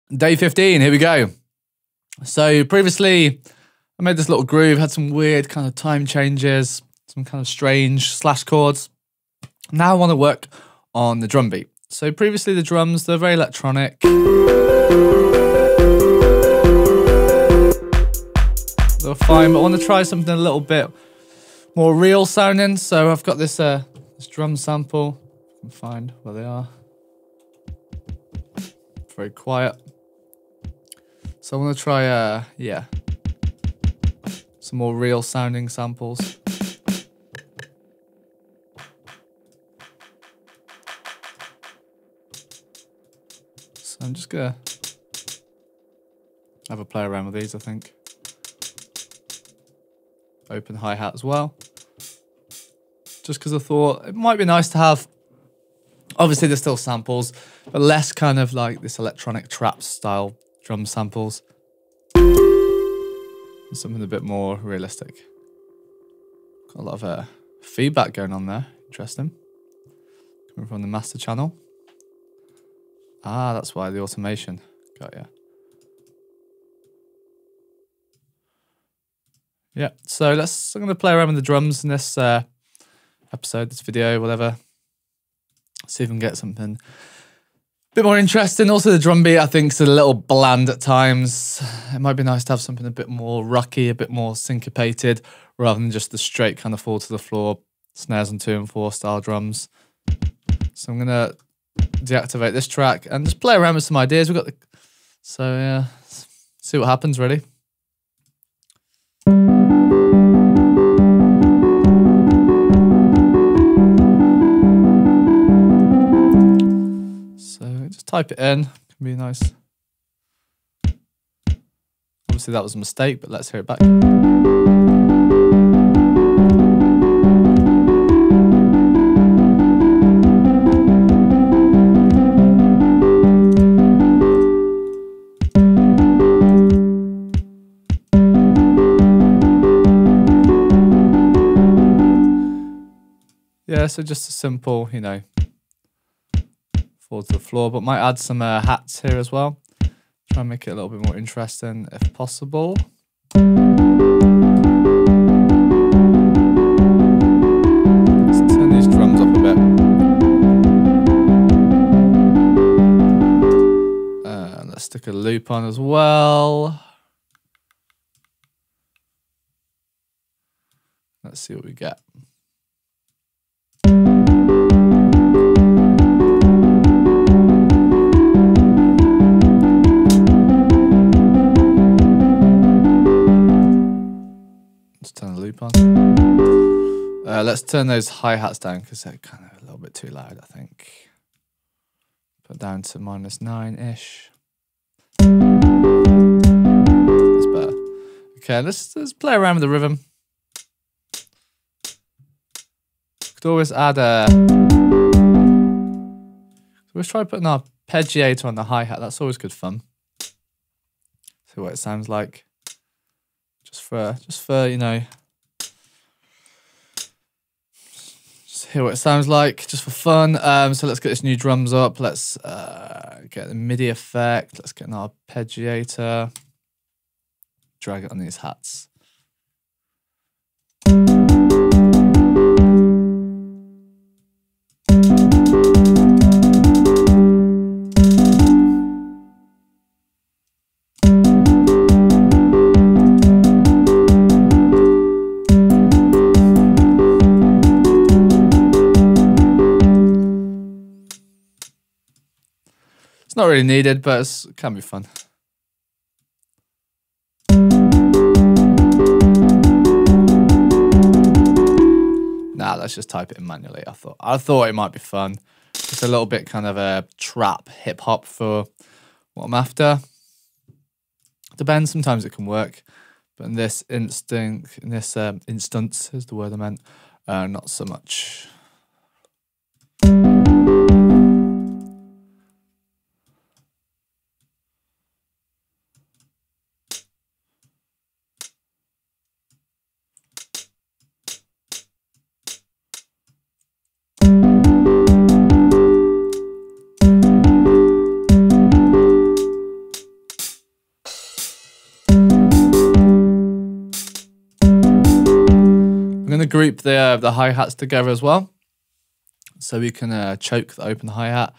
Day 15, here we go. So previously, I made this little groove, had some weird kind of time changes, some kind of strange slash chords. Now I want to work on the drum beat. So previously the drums, they're very electronic. They were fine, but I want to try something a little bit more real sounding. So I've got this drum sample. I can find where they are. Very quiet. So I want to try, yeah, some more real sounding samples. So I'm just gonna have a play around with these, I think. Open hi-hat as well. Just because I thought it might be nice to have, obviously there's still samples, but less kind of like this electronic trap style drum samples. Something a bit more realistic. Got a lot of feedback going on there. Interesting. Coming from the master channel. Ah, that's why the automation. Got ya. Yeah, so I'm going to play around with the drums in this episode, this video, whatever. See if we can get something a bit more interesting. Also, the drum beat, I think, is a little bland at times. It might be nice to have something a bit more rocky, a bit more syncopated, rather than just the straight kind of fall to the floor, snares and 2 and 4 style drums. So I'm going to deactivate this track and just play around with some ideas. We've got so yeah, see what happens, really. Type it in, can be nice. Obviously that was a mistake, but let's hear it back. Yeah, so just a simple, you know, fall to the floor, but might add some hats here as well. Try and make it a little bit more interesting if possible. Let's turn these drums up a bit. Let's stick a loop on as well. Let's see what we get. Turn the loop on. Let's turn those hi-hats down because they're kind of a little bit too loud, I think. Put down to -9-ish. That's better. Okay, let's play around with the rhythm. Could always add always try putting our arpeggiator on the hi-hat. That's always good fun. See what it sounds like. Just for, you know, just hear what it sounds like, just for fun. So let's get this new drums up. Let's get the MIDI effect. Let's get an arpeggiator. Drag it on these hats. Not really needed, but it can be fun. Nah, let's just type it in manually. I thought it might be fun. Just a little bit kind of a trap hip hop for what I'm after. Depends. Sometimes it can work, but in this instance is the word I meant. Not so much. going to group the hi-hats together as well, so we can choke the open hi-hat,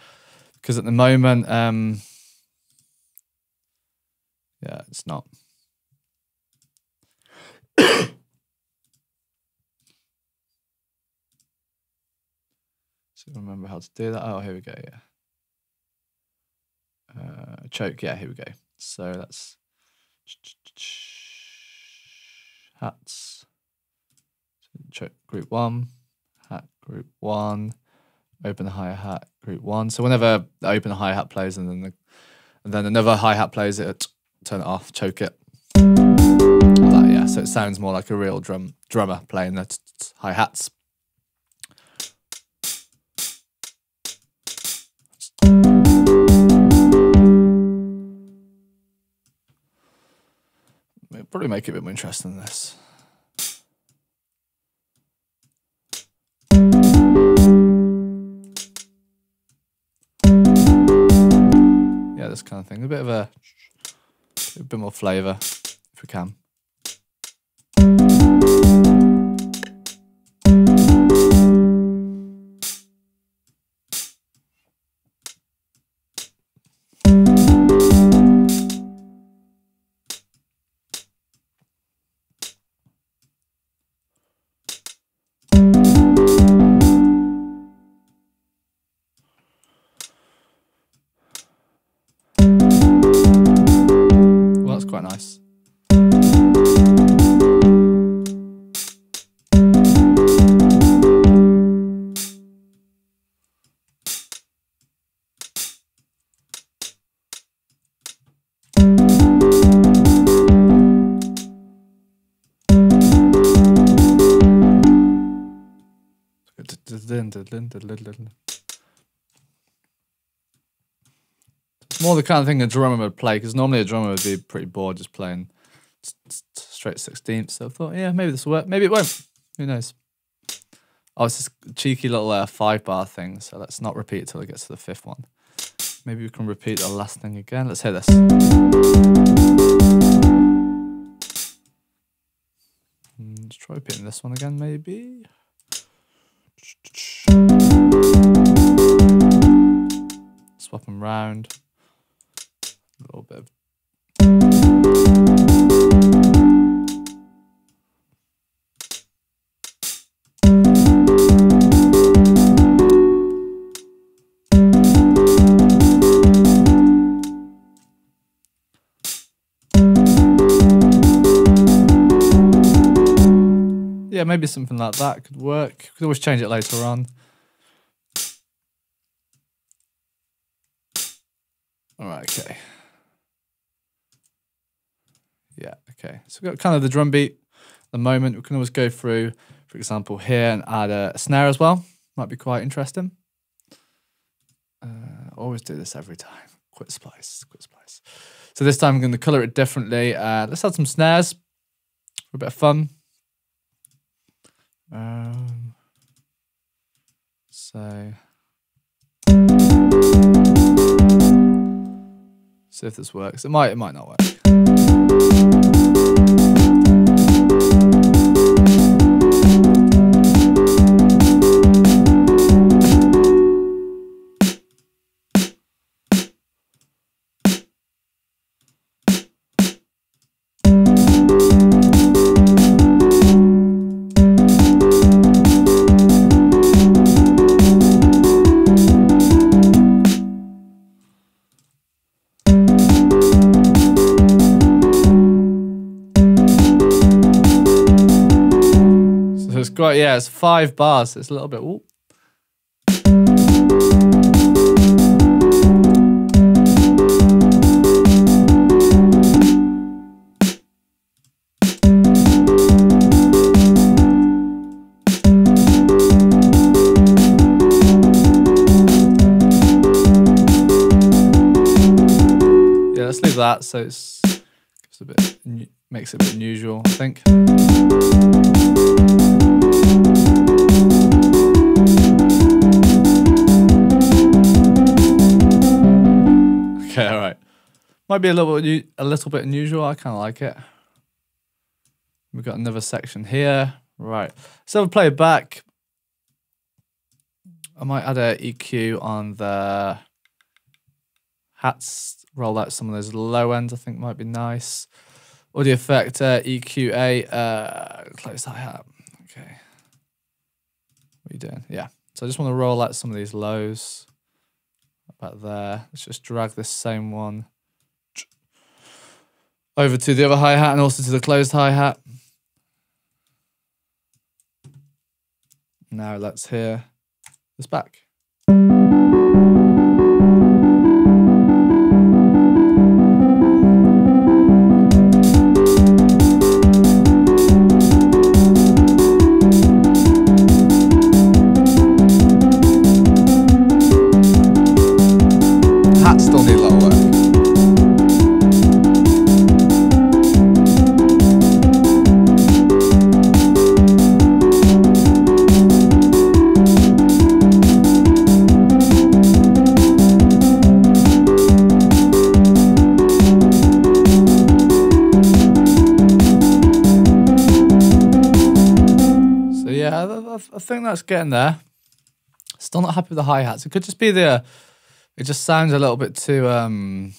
because at the moment, yeah, it's not. So remember how to do that. Oh, here we go. Yeah. Choke. Yeah, here we go. So that's hats. Choke group 1, hat group 1, open hi-hat group 1. So whenever the open hi-hat plays and then another hi-hat plays, it turn it off, choke it. Like that, yeah. So it sounds more like a real drummer playing the hi-hats. It'll probably make it a bit more interesting than this. Yeah, this kind of thing. A bit more flavour, if we can. Quite nice. It's more the kind of thing a drummer would play, because normally a drummer would be pretty bored just playing straight 16th. So I thought, yeah, maybe this will work. Maybe it won't. Who knows? Oh, it's this cheeky little 5-bar thing. So let's not repeat it till it gets to the 5th one. Maybe we can repeat the last thing again. Let's hear this. Let's try repeating this one again, maybe. Swap them round. A little bit of... Yeah, maybe something like that could work. Could always change it later on. All right, okay. Yeah, okay. So we've got kind of the drum beat at the moment. We can always go through, for example, here and add a snare as well. Might be quite interesting. Always do this every time. Quit splice, quit splice. So this time I'm going to color it differently. Let's add some snares for a bit of fun. So see if this works. It might not work. Yeah, it's 5 bars. It's a little bit. Ooh. Yeah, let's leave that. So it's a bit, makes it a bit unusual, I think. Okay, all right. Might be a little bit unusual. I kind of like it. We've got another section here. Right. So we'll play it back. I might add a EQ on the hats. Roll out some of those low ends. I think might be nice. Audio effect EQA. Close hi-hat. Okay. What are you doing? Yeah. So I just want to roll out some of these lows. About there. Let's just drag this same one over to the other hi-hat and also to the closed hi-hat. Now let's hear this back. Hats still need a lot of work. I think that's getting there. Still not happy with the hi-hats. It could just be it just sounds a little bit too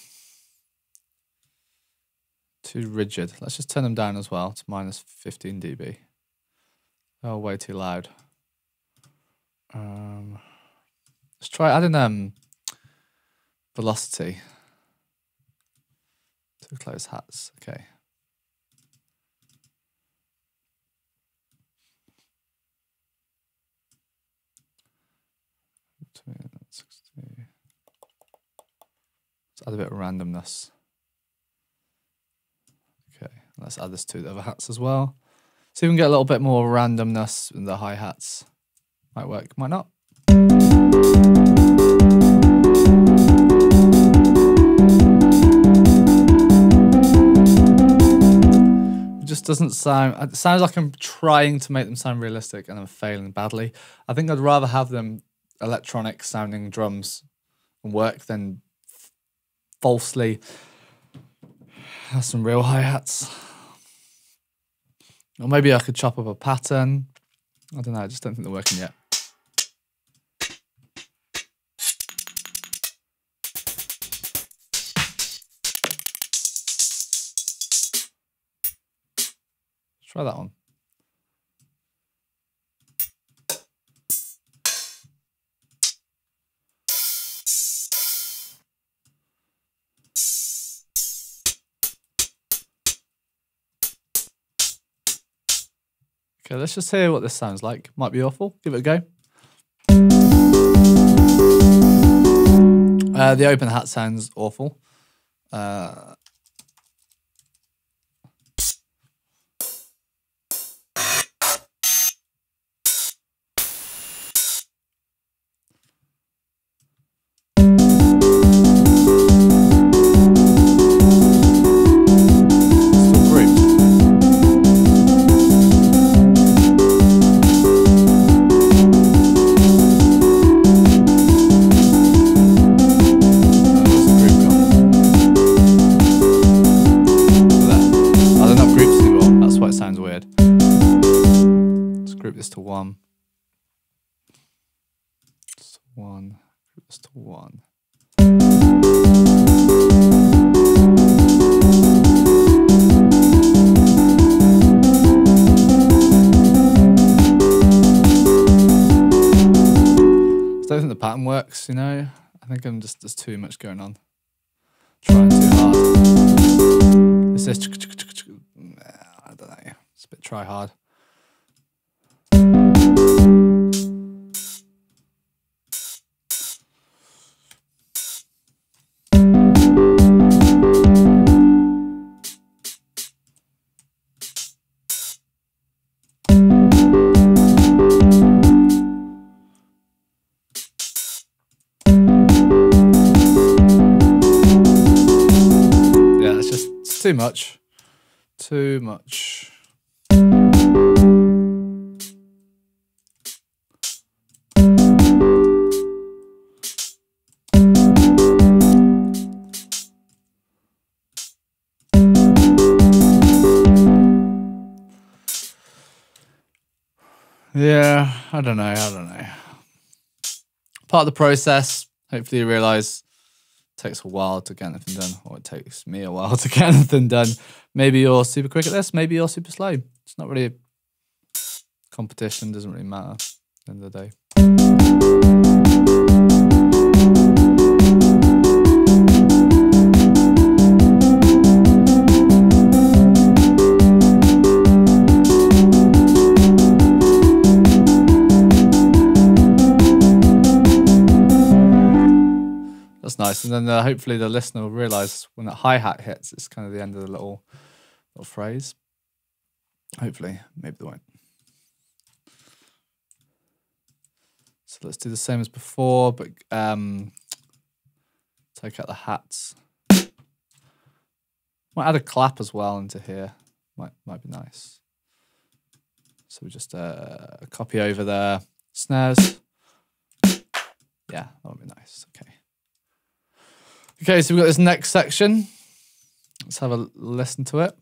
rigid. Let's just turn them down as well to minus 15 dB. Oh, way too loud. Let's try adding velocity to close hats. Okay. Let's add a bit of randomness. Okay, let's add this to the other hats as well. So you can get a little bit more randomness in the hi-hats. Might work, might not. It just doesn't sound, it sounds like I'm trying to make them sound realistic and I'm failing badly. I think I'd rather have them electronic sounding drums and work than falsely have some real hi-hats. Or maybe I could chop up a pattern. I don't know, I just don't think they're working yet. Try that one. Okay, let's just hear what this sounds like. Might be awful. Give it a go. The open hat sounds awful. To one. Just one. Just one. I don't think the pattern works, you know. I think there's too much going on. Trying too hard. It's just I don't know. It's a bit try hard. Too much. Too much. Yeah, I don't know. Part of the process. Hopefully you realise it takes a while to get anything done, or it takes me a while to get anything done. Maybe you're super quick at this, maybe you're super slow. It's not really a competition, doesn't really matter at the end of the day. That's nice. And then hopefully the listener will realise when that hi-hat hits, it's kind of the end of the little phrase. Hopefully, maybe they won't. So let's do the same as before, but take out the hats. Might add a clap as well into here. Might be nice. So we just copy over the snares. Yeah, that would be nice. Okay. Okay, so we've got this next section. Let's have a listen to it.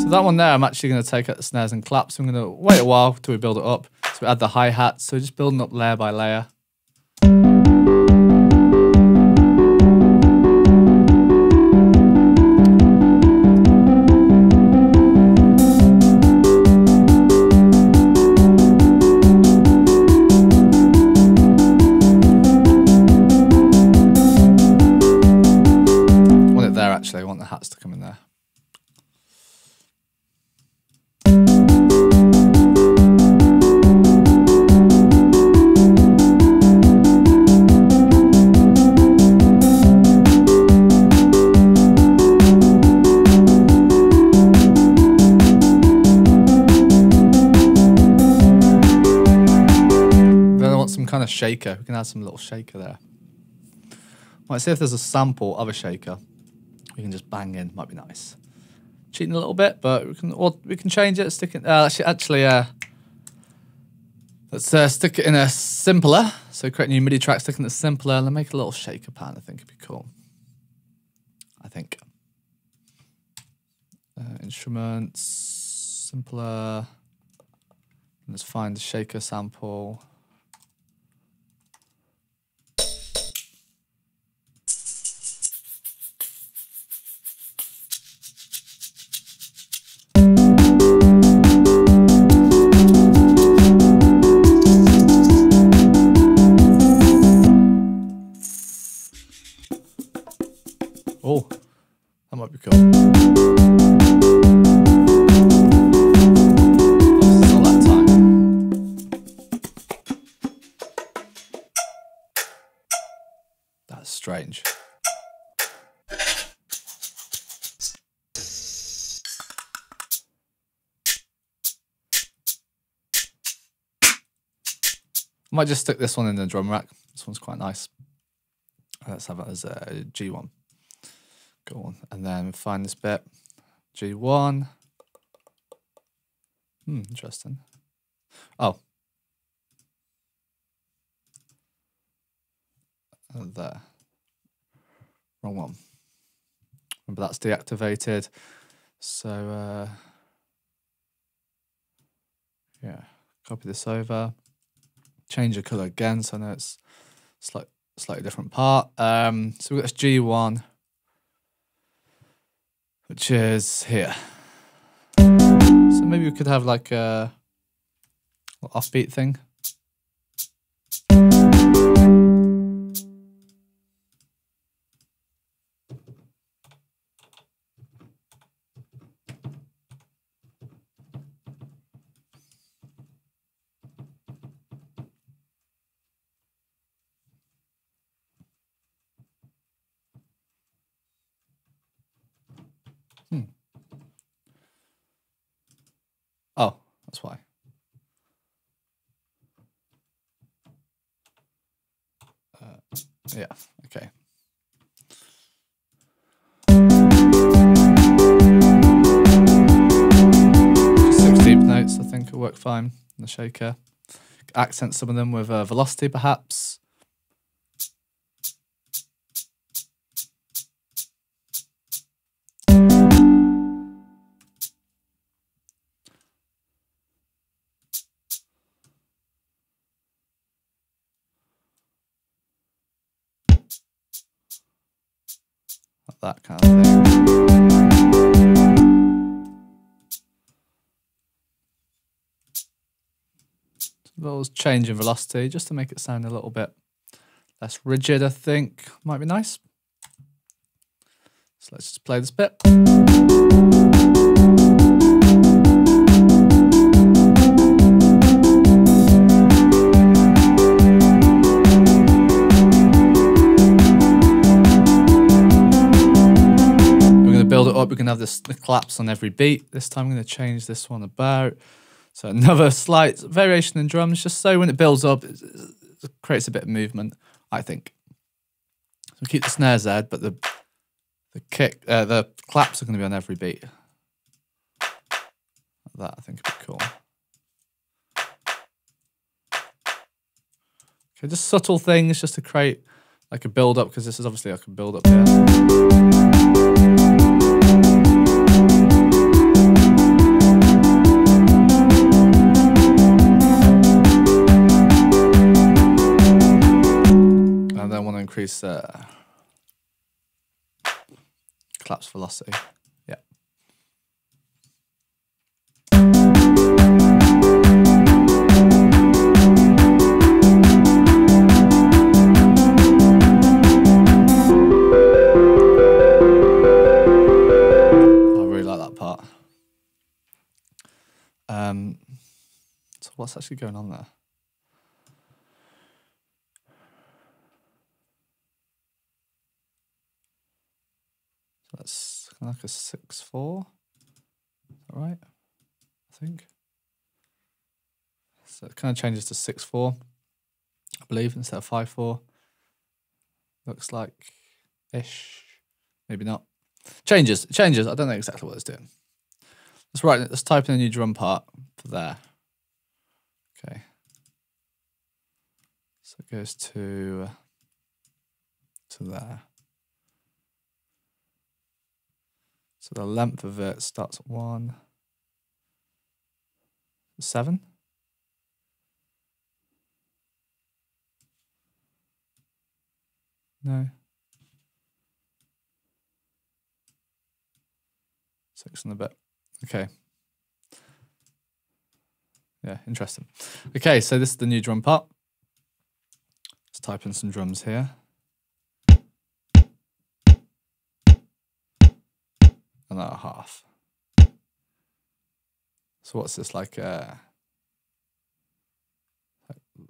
That one there, I'm actually going to take out the snares and claps. I'm going to wait a while till we build it up. So we add the hi-hat. So just building up layer by layer. I want it there actually. I want the hats to come in there. Kind of shaker. We can add some little shaker there. Might see if there's a sample of a shaker we can just bang in. Might be nice. Cheating a little bit, but we can change it. Stick it. Let's stick it in a simpler. So create a new MIDI track, stick it in a simpler, and then make a little shaker pan. I think it'd be cool. I think. Instruments, simpler. Let's find the shaker sample. Oh, that might be cool. It's all that time. That's strange. I might just stick this one in the drum rack. This one's quite nice. Let's have it as a G1. Go on, and then find this bit, G1. Interesting. Oh, there. Wrong one. Remember that's deactivated. So yeah, copy this over. Change the color again, so I know it's slightly different part. So we've got this G1. Which is here. So maybe we could have like a offbeat thing. That's why. Yeah, okay. Just 16th notes, I think, will work fine in the shaker. Accent some of them with velocity, perhaps. That kind of thing. Little change in velocity just to make it sound a little bit less rigid, I think might be nice. So let's just play this bit. Build it up, we can have the claps on every beat. This time I'm going to change this one about. So another slight variation in drums, just so when it builds up, it creates a bit of movement, I think. So we'll keep the snares there, but the claps are going to be on every beat. That I think would be cool. Okay, just subtle things just to create like a build up, because this is obviously like a build up here. Increase claps velocity. Yeah. I really like that part. So what's actually going on there? That's kind of like a 6/4. Is that right? I think. So it kind of changes to 6/4, I believe, instead of 5/4. Looks like ish. Maybe not. Changes. I don't know exactly what it's doing. Let's type in a new drum part for there. Okay. So it goes to there. So the length of it starts at 1, 7. No. 6 and a bit. Okay. Yeah, interesting. Okay, so this is the new drum part. Let's type in some drums here. Another half. So what's this, like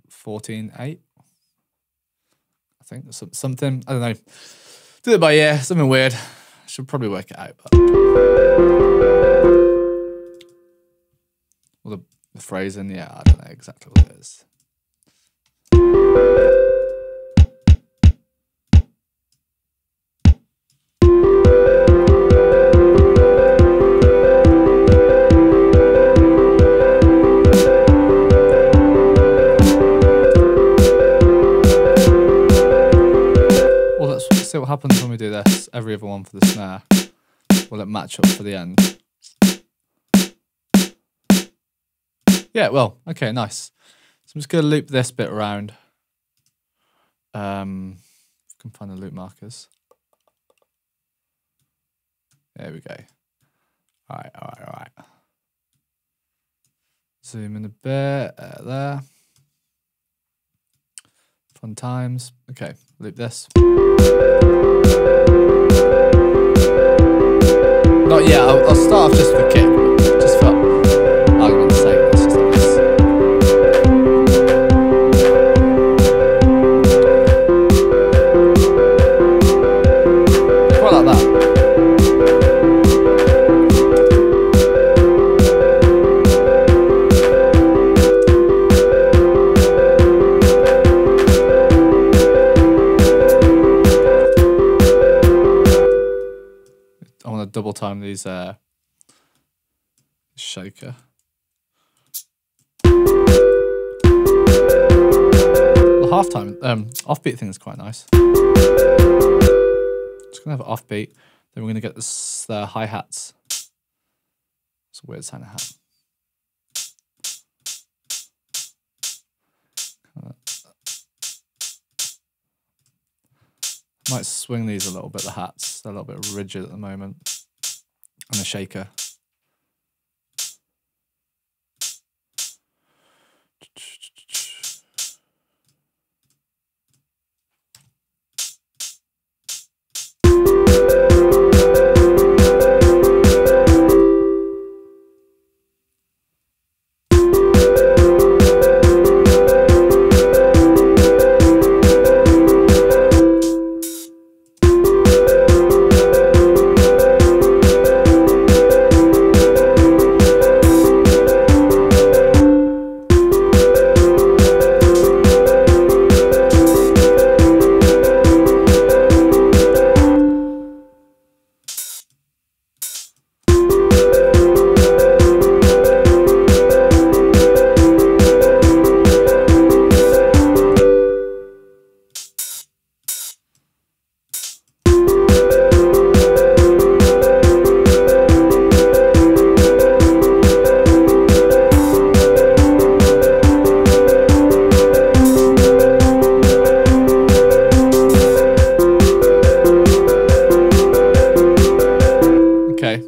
14/8? I think something, I don't know. Did it by ear, something weird. I should probably work it out. But well, the phrasing, yeah, I don't know exactly what it is. See what happens when we do this, every other one for the snare. Will it match up for the end? Yeah, well, okay, nice. So I'm just going to loop this bit around. If I can find the loop markers. There we go. All right. Zoom in a bit, there. Fun times. Okay, loop this. Not yet, I'll start off just for kick, just for argument's sake. Let's just like this. Quite like that. time these shaker. The halftime offbeat thing is quite nice. Just gonna have an offbeat, then we're gonna get this hi-hats. It's a weird sounding hat. Might swing these a little bit, the hats. They're a little bit rigid at the moment. And the shaker.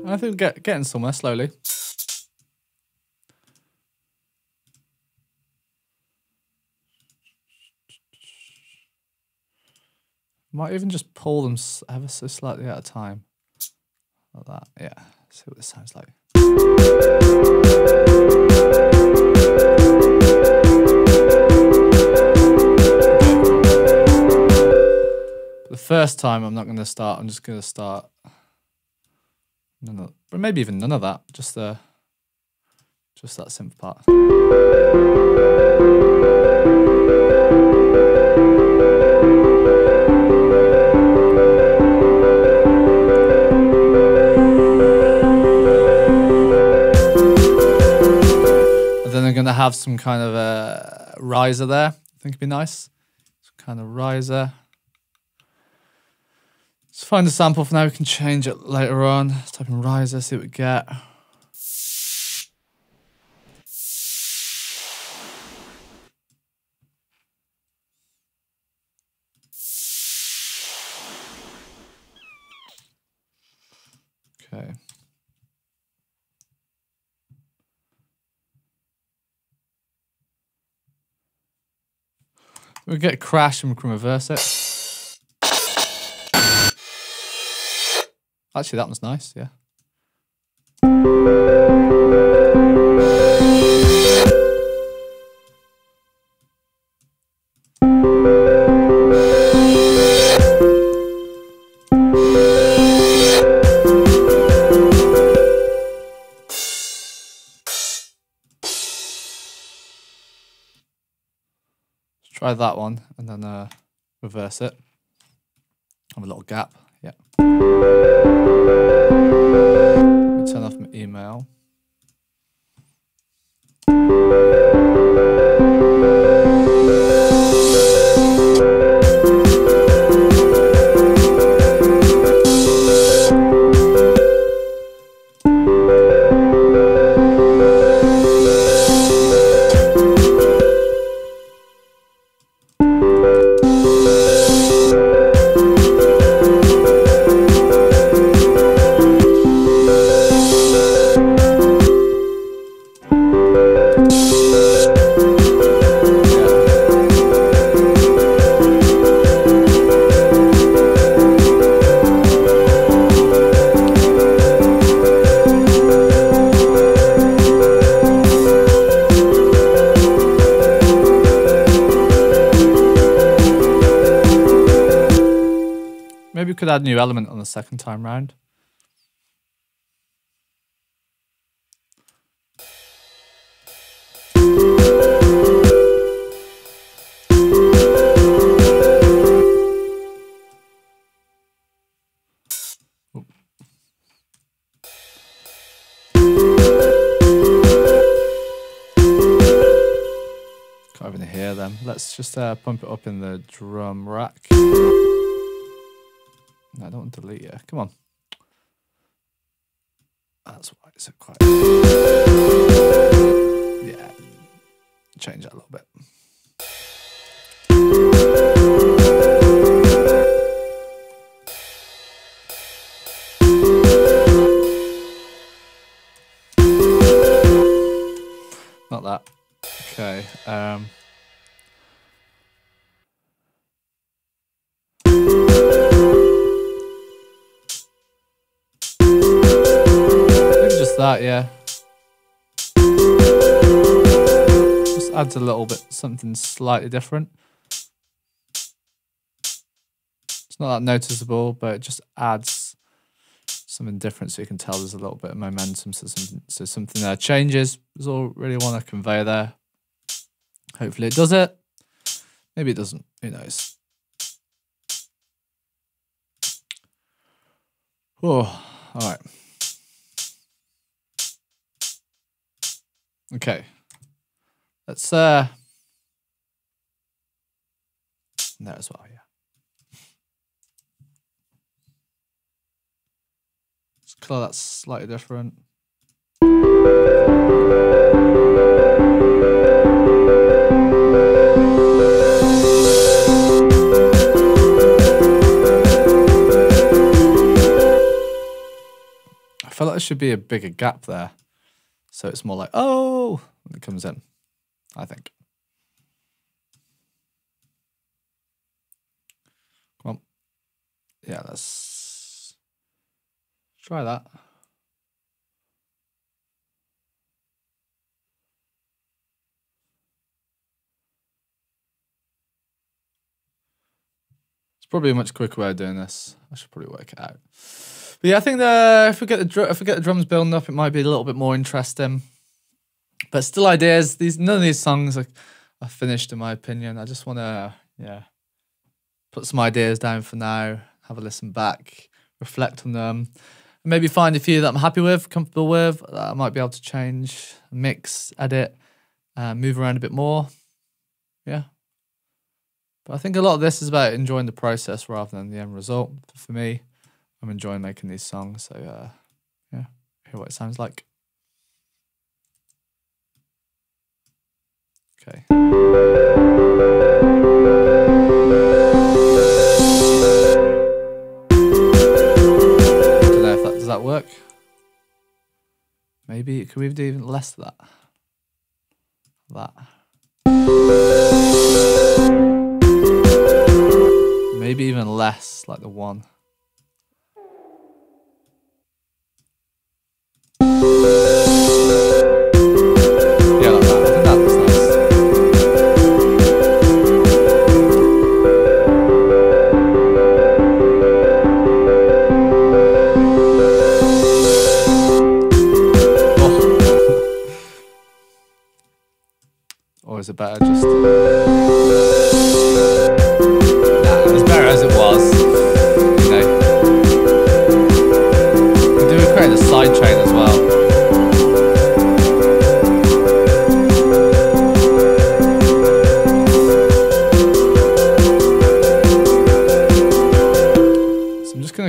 I think we're getting somewhere slowly. Might even just pull them ever so slightly at a time. Like that, yeah. See what this sounds like. The first time I'm not going to start, I'm just going to start but maybe even none of that, just that synth part. And then I'm going to have some kind of a riser there. I think it'd be nice. Some kind of riser. Let's find a sample for now. We can change it later on. Let's type in riser, see what we get. Okay. We get crash and we can reverse it. Actually, that one's nice, yeah. Let's try that one and then reverse it. Have a little gap, yeah. Turn off my email. Maybe we could add a new element on the second time round. Not even here then. Let's just pump it up in the drum rack. No, I don't want to delete it. Come on. That's why it's quite. Yeah. Change that a little bit. Not that. Okay. Maybe just that, yeah. Just adds a little bit, something slightly different. It's not that noticeable, but it just adds something different so you can tell there's a little bit of momentum, so something there changes. That's all I really want to convey there. Hopefully it does it. Maybe it doesn't, who knows. Oh, all right. Okay. Let's there as well, yeah. Let's color that slightly different. I feel like there should be a bigger gap there. So it's more like, oh, when it comes in, I think. Come on. Yeah, let's try that. It's probably a much quicker way of doing this. I should probably work it out. But yeah, I think if we get the drums building up, it might be a little bit more interesting. But still, ideas. None of these songs are finished, in my opinion. I just want to, put some ideas down for now. Have a listen back, reflect on them, and maybe find a few that I'm happy with, comfortable with. That I might be able to change, mix, edit, move around a bit more. Yeah. But I think a lot of this is about enjoying the process rather than the end result. For me, I'm enjoying making these songs, so yeah, hear what it sounds like. Okay. Don't know if does that work? Maybe could we do even less of that? Maybe even less, like the one. Yeah, like that. I think that looks nice. Oh. Or is it better just... Nah, it was better as it was. You know. Do we create a sidechain as well?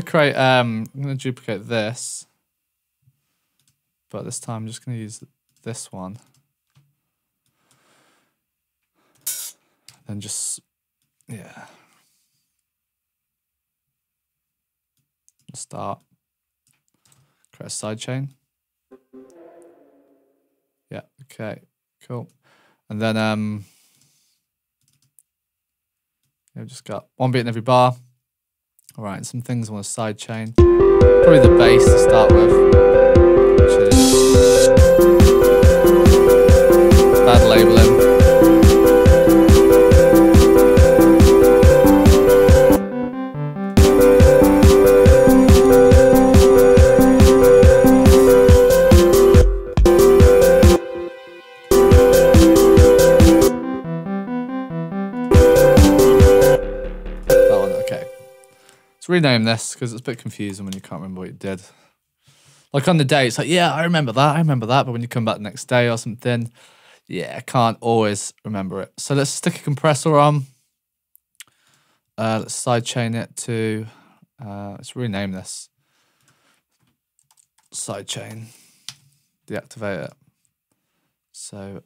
Create I'm going to duplicate this, but this time I'm just going to use this one and just start, create a sidechain. Yeah, okay, cool. And then I've just got one beat in every bar. All right, some things I want to sidechain. Probably the bass to start with, which is bad labeling. Rename this because it's a bit confusing when you can't remember what you did. Like on the day, it's like, yeah, I remember that, but when you come back the next day or something, yeah, I can't always remember it. So let's stick a compressor on. Let's sidechain it to, let's rename this. Sidechain, deactivate it. So,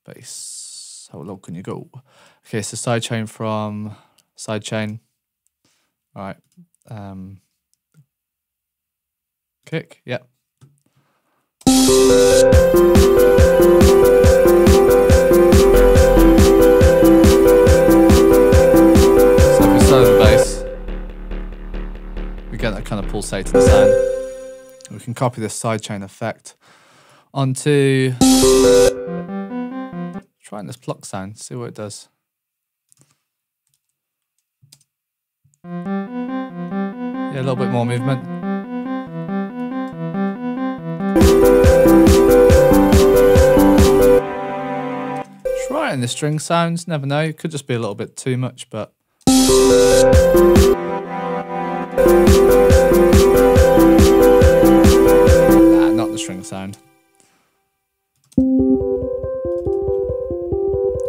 bass, how low can you go? Okay, so sidechain from sidechain. All right, kick, yep. So if we start the bass, we get that kind of pulsating sound. We can copy this sidechain effect onto, trying this pluck sound, see what it does. Yeah, a little bit more movement. Try it in the string sounds, never know. It could just be a little bit too much, but. Nah, not the string sound.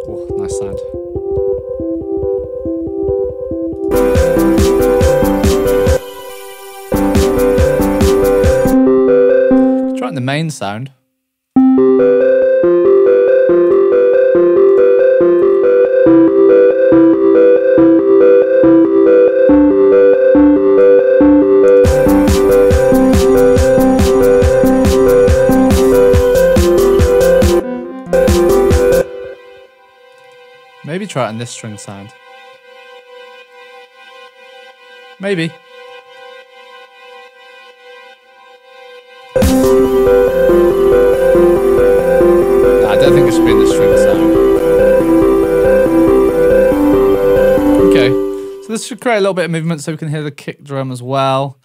Oh, nice sound. Try it in the main sound. Maybe try it on this string sound. Maybe. Nah, I don't think it should be in the string sound. Okay, so this should create a little bit of movement so we can hear the kick drum as well.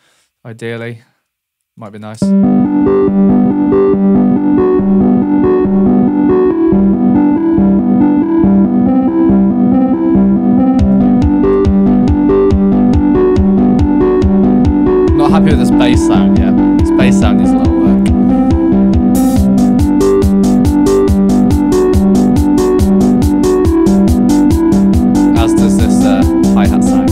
Ideally, might be nice. Happy with this bass sound yet. This bass sound needs a little work. As does this hi-hat sound.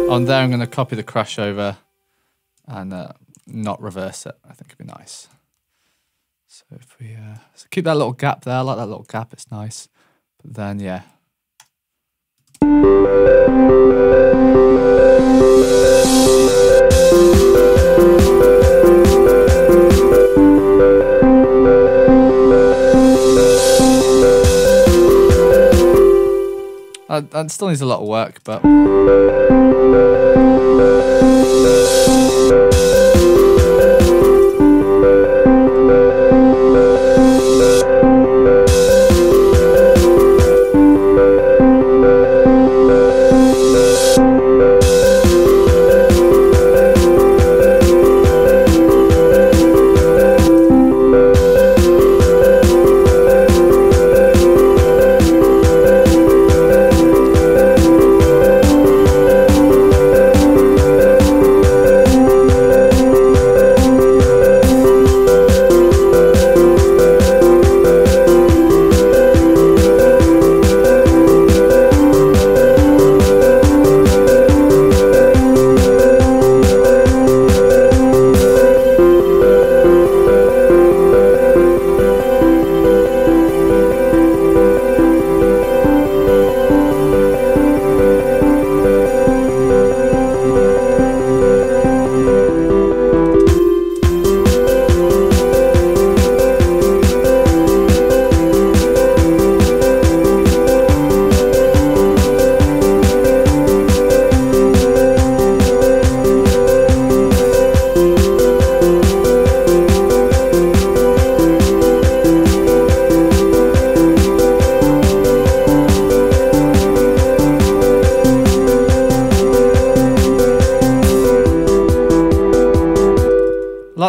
On there, I'm going to copy the crash over and not reverse it. I think it'd be nice. So if we so keep that little gap there, I like that little gap, it's nice. But then, yeah. That still needs a lot of work, but.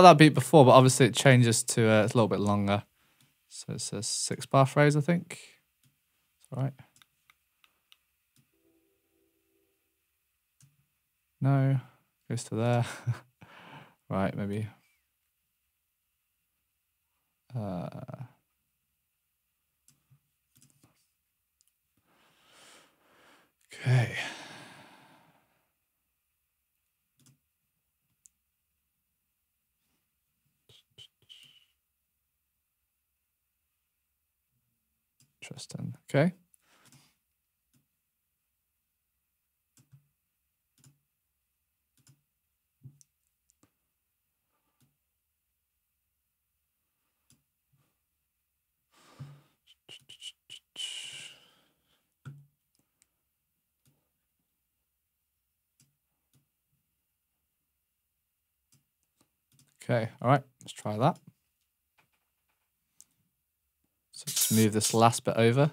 like that beat before, but obviously it changes to it's a little bit longer. So it's a 6-bar phrase, I think. All right. No, goes to there. Right, maybe. Okay. Interesting. Okay. Okay, all right, let's try that. So just move this last bit over.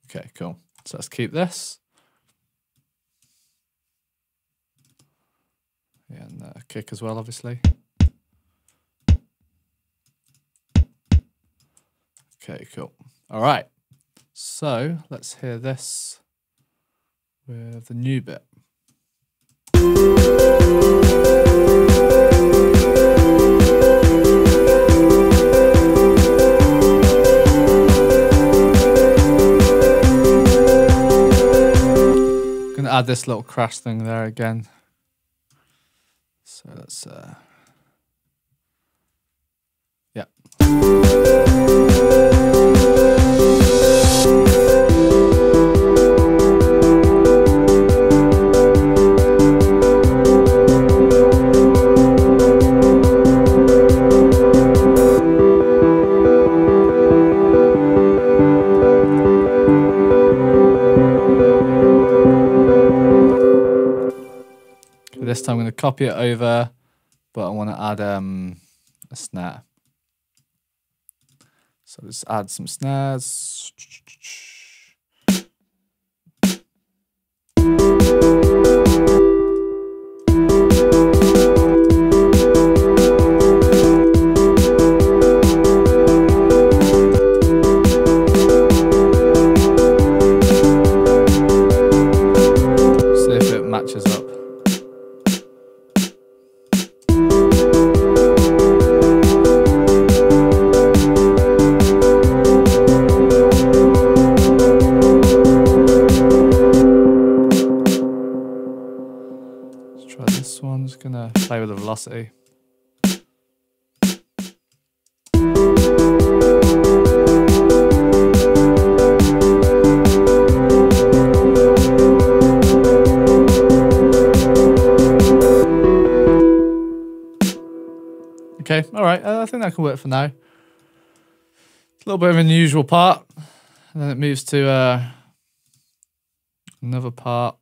Okay, cool. So let's keep this. Yeah, and the kick as well, obviously. Okay, cool. All right. So let's hear this with the new bit. I'm gonna add this little crash thing there again. So let's yeah. This time I'm going to copy it over, but I want to add a snare. So let's add some snares. See if it matches up. This one, just gonna play with the velocity. Okay, all right, I think that can work for now. It's a little bit of an unusual part, and then it moves to another part.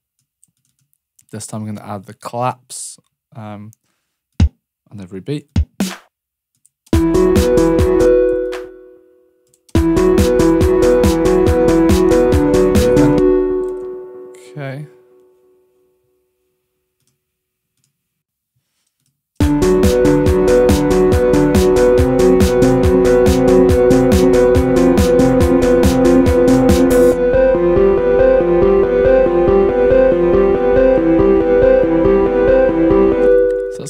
This time I'm going to add the claps on every beat. Okay.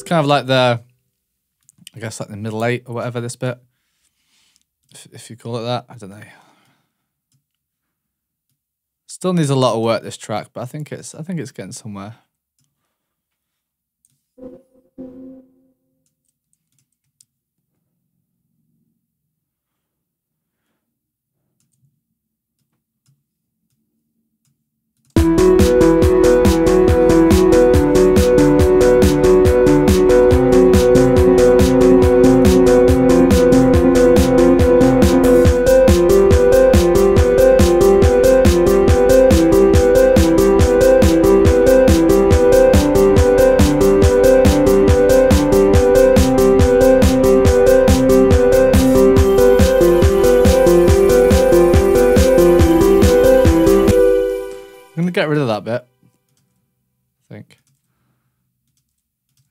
Kind of like the, I guess like the middle 8 or whatever, this bit, if you call it that. I don't know. Still needs a lot of work, this track, but I think it's getting somewhere.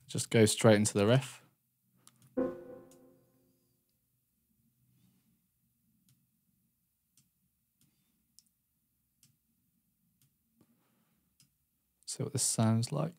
Just go straight into the riff. See what this sounds like.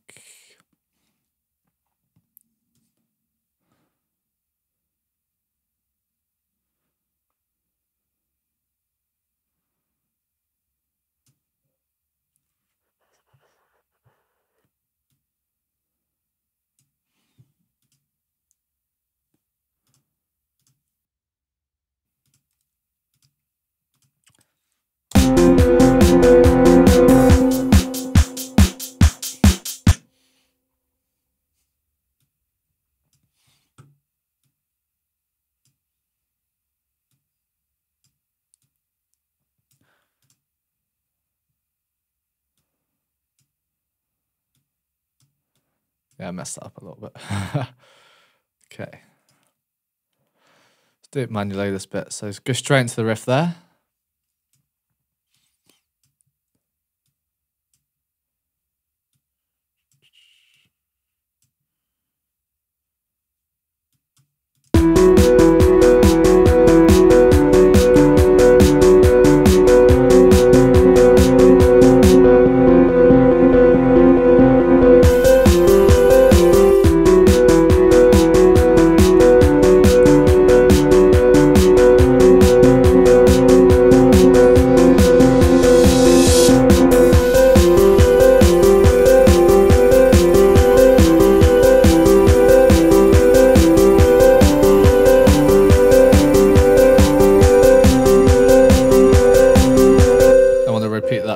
Yeah, I messed that up a little bit. Okay. Let's do it manually this bit. So go straight into the riff there.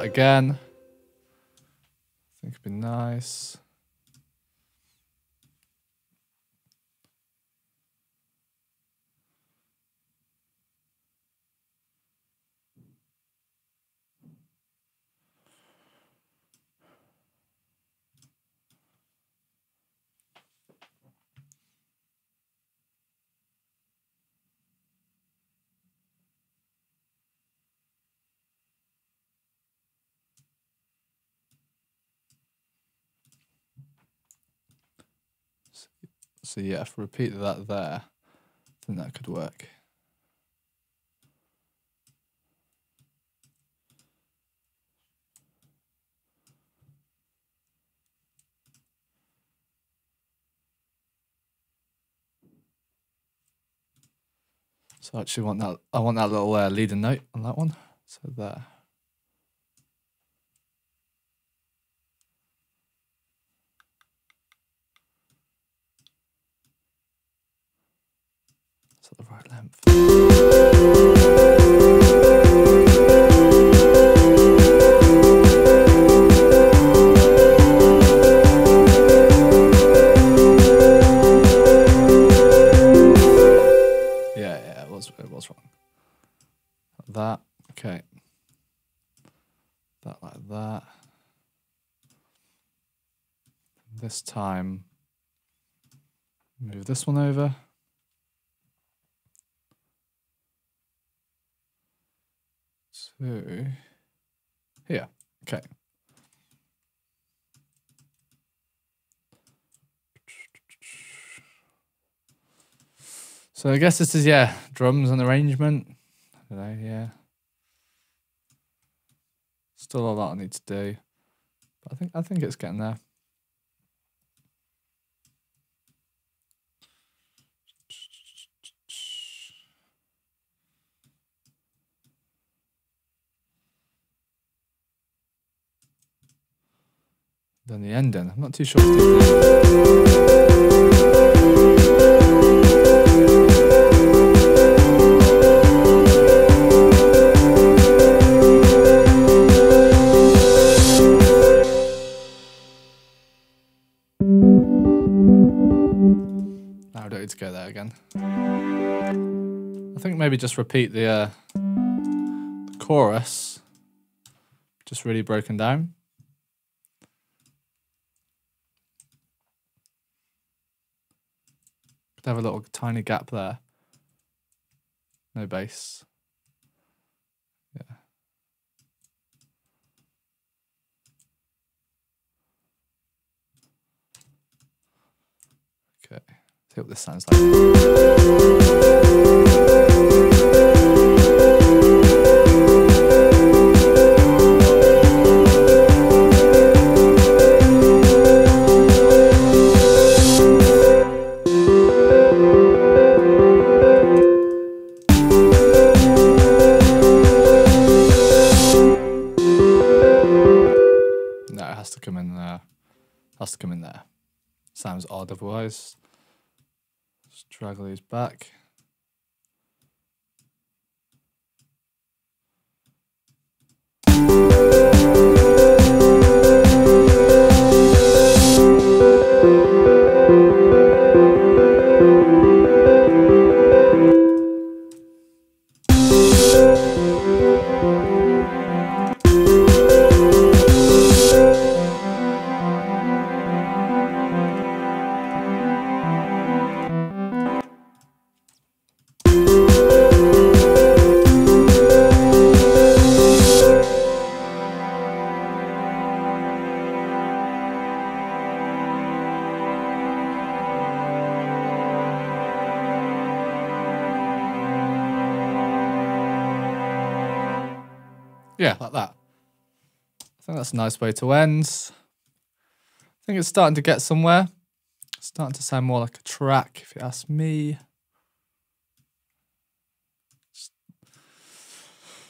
Again, I think it'd be nice. So yeah, if we repeat that there, I think that could work. So I actually want that. I want that little leading note on that one. So there. It's at the right length. Yeah, it was wrong. That, okay. That like that. This time, move this one over. So, here, okay. So I guess this is, yeah, drums and arrangement. I don't know, yeah. Still a lot I need to do. But I think it's getting there. Then the ending. I'm not too sure. Now I don't need to go there again. I think maybe just repeat the chorus, just really broken down. Could have a little tiny gap there. No bass. Yeah. Okay, see what this sounds like. No, it has to come in there. Has to come in there. Sounds odd otherwise. Just drag these back. Yeah, like that. I think that's a nice way to end. I think it's starting to get somewhere. It's starting to sound more like a track, if you ask me.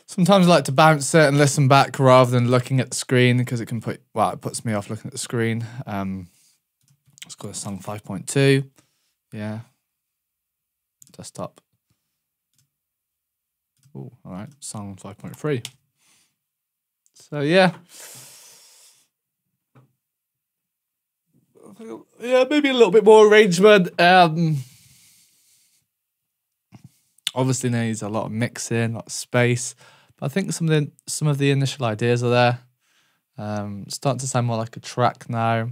Sometimes I like to bounce it and listen back rather than looking at the screen because it can it puts me off looking at the screen. Let's go to song 5.2. Yeah. Desktop. Oh, all right. Song 5.3. So yeah. Yeah, maybe a little bit more arrangement. Obviously needs a lot of mixing, a lot of space. But I think some of the initial ideas are there. Starting to sound more like a track now.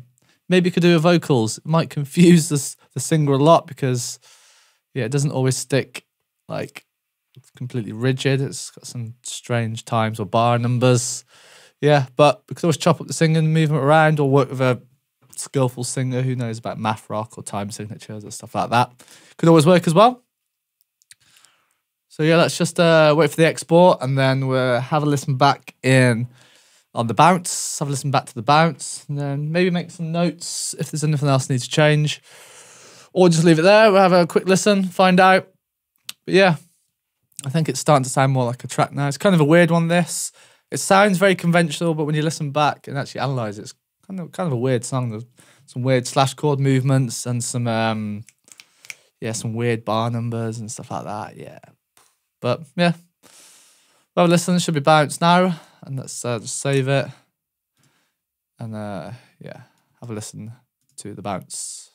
Maybe you could do vocals. It might confuse the singer a lot because yeah, it doesn't always stick like completely rigid. It's got some strange times or bar numbers. Yeah, but we could always chop up the singing, move it around, or work with a skillful singer who knows about math rock or time signatures or stuff like that. Could always work as well. So yeah, let's just wait for the export and then we'll have a listen back on the bounce, have a listen back to the bounce, and then maybe make some notes if there's anything else needs to change. Or just leave it there, we'll have a quick listen, find out. But yeah, I think it's starting to sound more like a track now. It's kind of a weird one, this. It sounds very conventional, but when you listen back and actually analyse it, it's kind of a weird song. There's some weird slash chord movements and some weird bar numbers and stuff like that, yeah. But yeah, well, listen, it should be bounced now, and let's just save it, and yeah, have a listen to the bounce.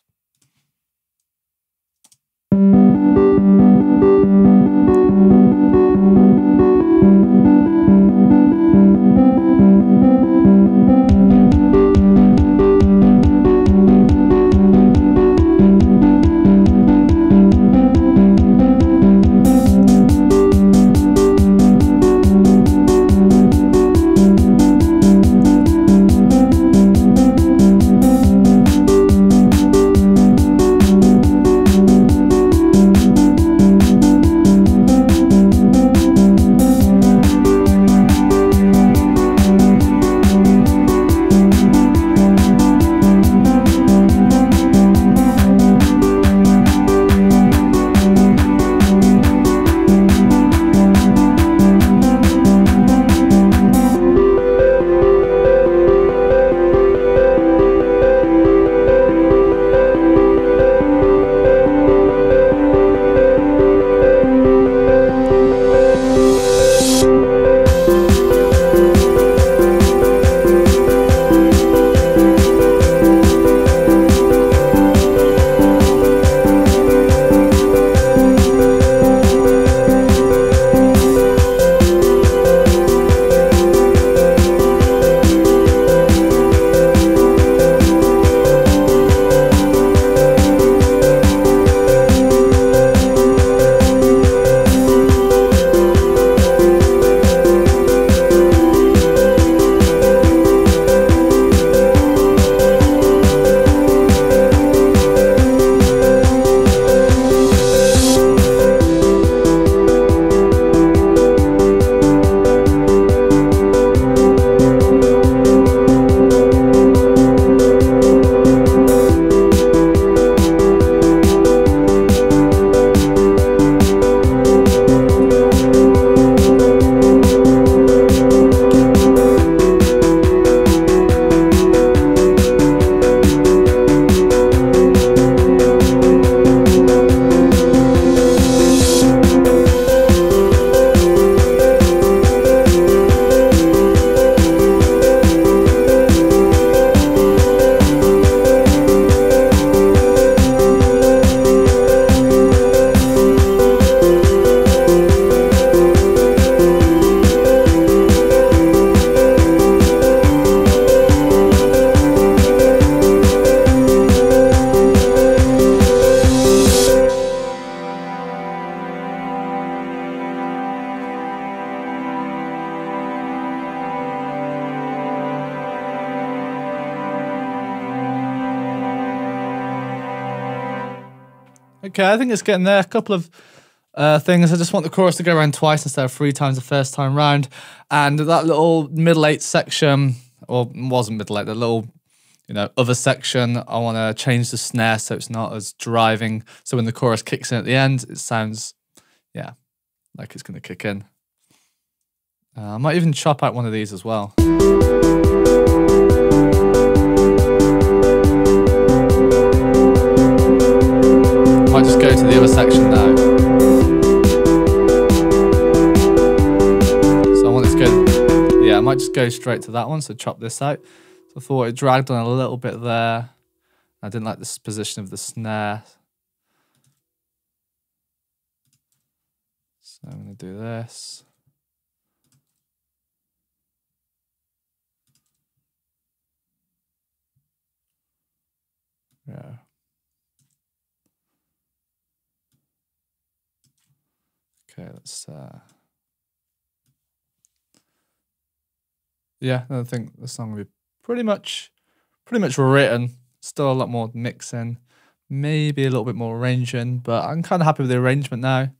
Okay, I think it's getting there. A couple of things. I just want the chorus to go around twice instead of 3 times the first time round. And that little middle 8 section, or wasn't middle 8, the little, other section, I want to change the snare so it's not as driving. So when the chorus kicks in at the end, it sounds, like it's going to kick in. I might even chop out one of these as well. Might just go to the other section now. So I want it to go, I might just go straight to that one, so chop this out. So I thought it dragged on a little bit there. I didn't like this position of the snare. So I'm going to do this. Yeah. Okay, let's I think the song will be pretty much written. Still a lot more mixing, maybe a little bit more arranging, but I'm kind of happy with the arrangement now.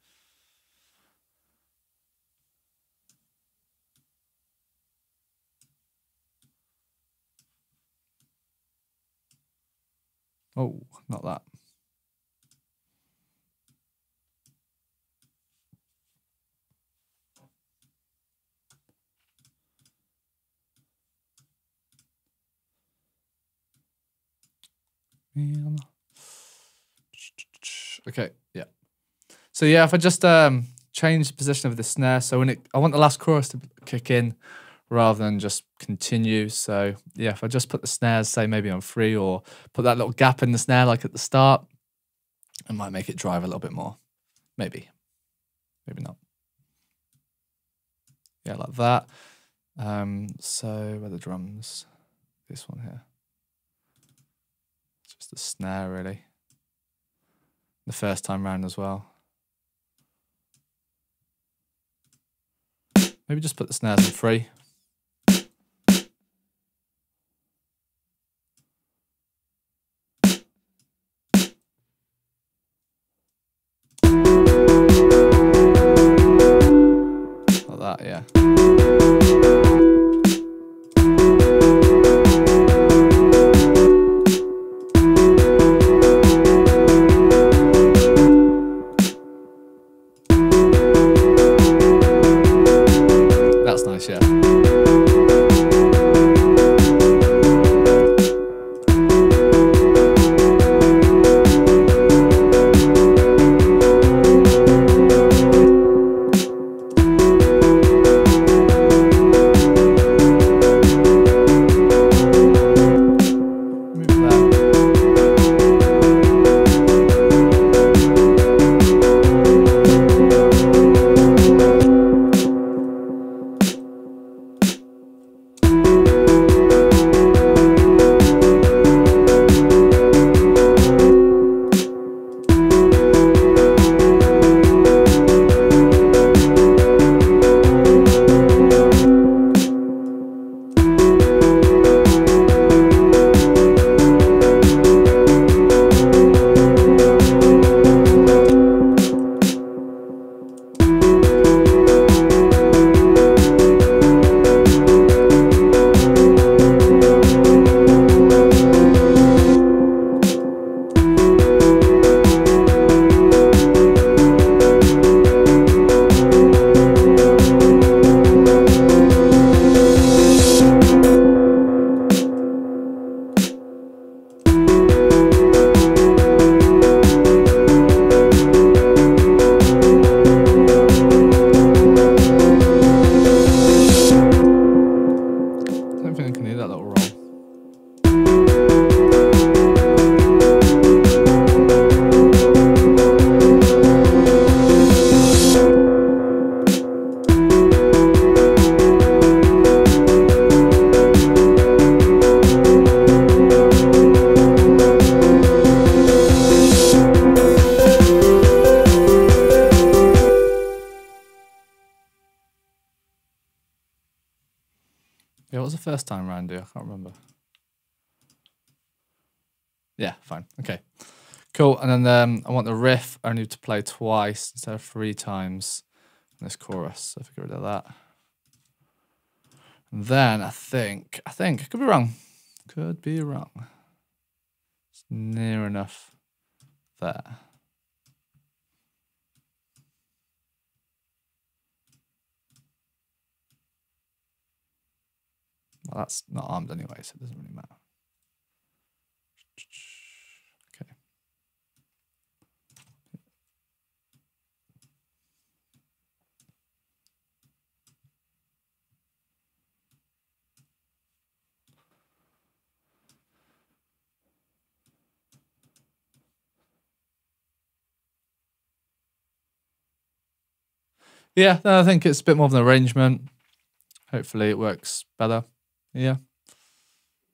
Oh, not that. Okay, yeah. So if I just change the position of the snare, so I want the last chorus to kick in rather than just continue. So if I just put the snares, say maybe on 3, or put that little gap in the snare like at the start, it might make it drive a little bit more. Maybe not. Yeah, like that. So where are the drums? This one here. Just the snare really. The first time round as well. Maybe just put the snares on 3. Like that, yeah. That's nice, yeah. Yeah, what was the first time round do? I can't remember. Yeah, fine. Okay. Cool, and then I want the riff only to play twice instead of 3 times in this chorus, so if I get rid of that. And then I think, I could be wrong. Could be wrong. It's near enough there. Well, that's not armed anyway, so it doesn't really matter. Okay. Yeah, I think it's a bit more of an arrangement. Hopefully it works better. Yeah.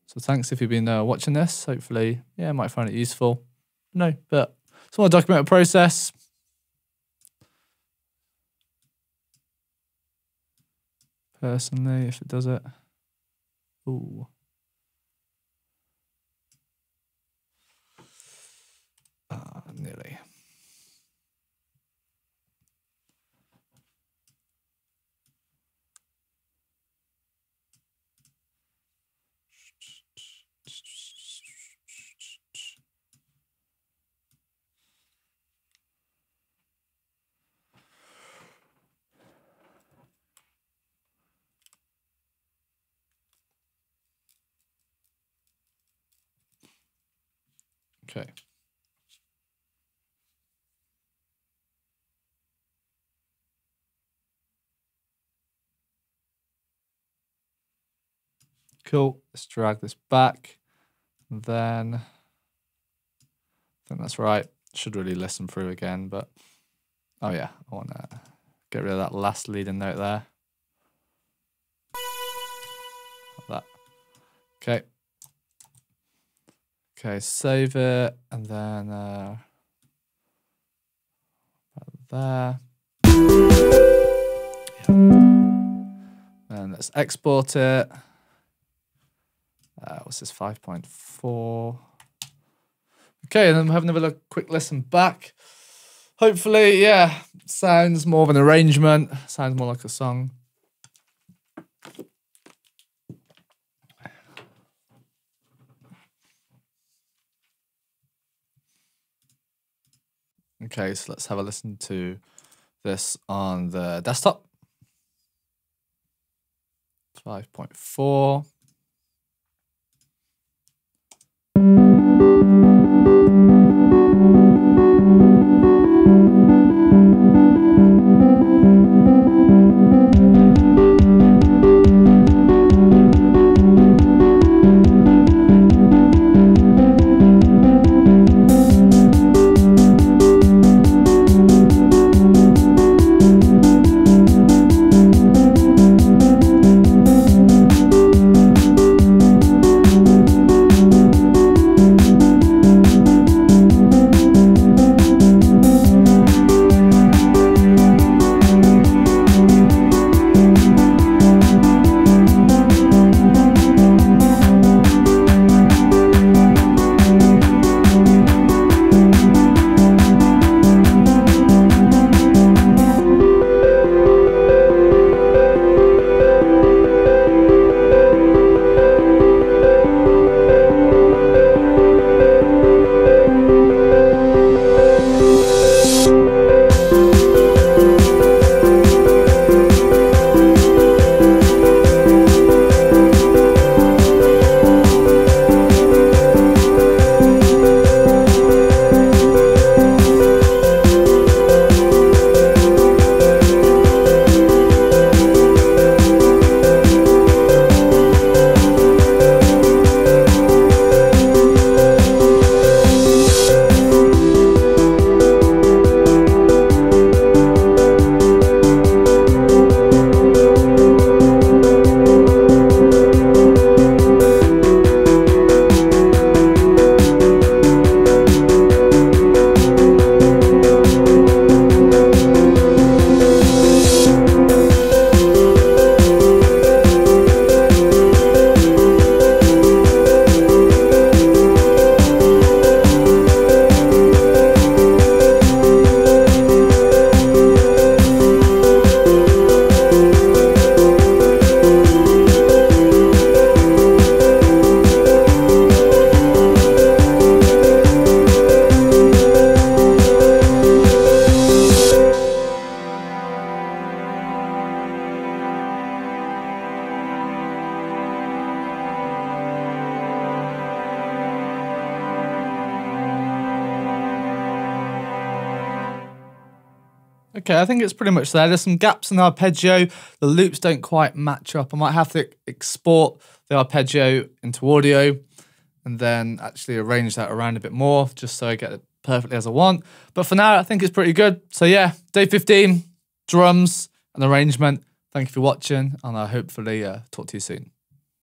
So thanks if you've been watching this. Hopefully, yeah, I might find it useful. No, but it's more document a process. Personally, if it does it. Ooh. Nearly. Okay. Cool. Let's drag this back. And then I think that's right. Should really listen through again, but oh yeah, I want to get rid of that last leading note there. Like that. Okay. Okay, save it, and then there. Yeah. And let's export it. What's this, 5.4? Okay, and then we're having another quick listen back. Hopefully, yeah, sounds more of an arrangement, sounds more like a song. Okay, so let's have a listen to this on the desktop. 5.4. Okay, I think it's pretty much there. There's some gaps in the arpeggio. The loops don't quite match up. I might have to export the arpeggio into audio and then actually arrange that around a bit more just so I get it perfectly as I want. But for now, I think it's pretty good. So yeah, day 15, drums and arrangement. Thank you for watching, and I'll hopefully talk to you soon.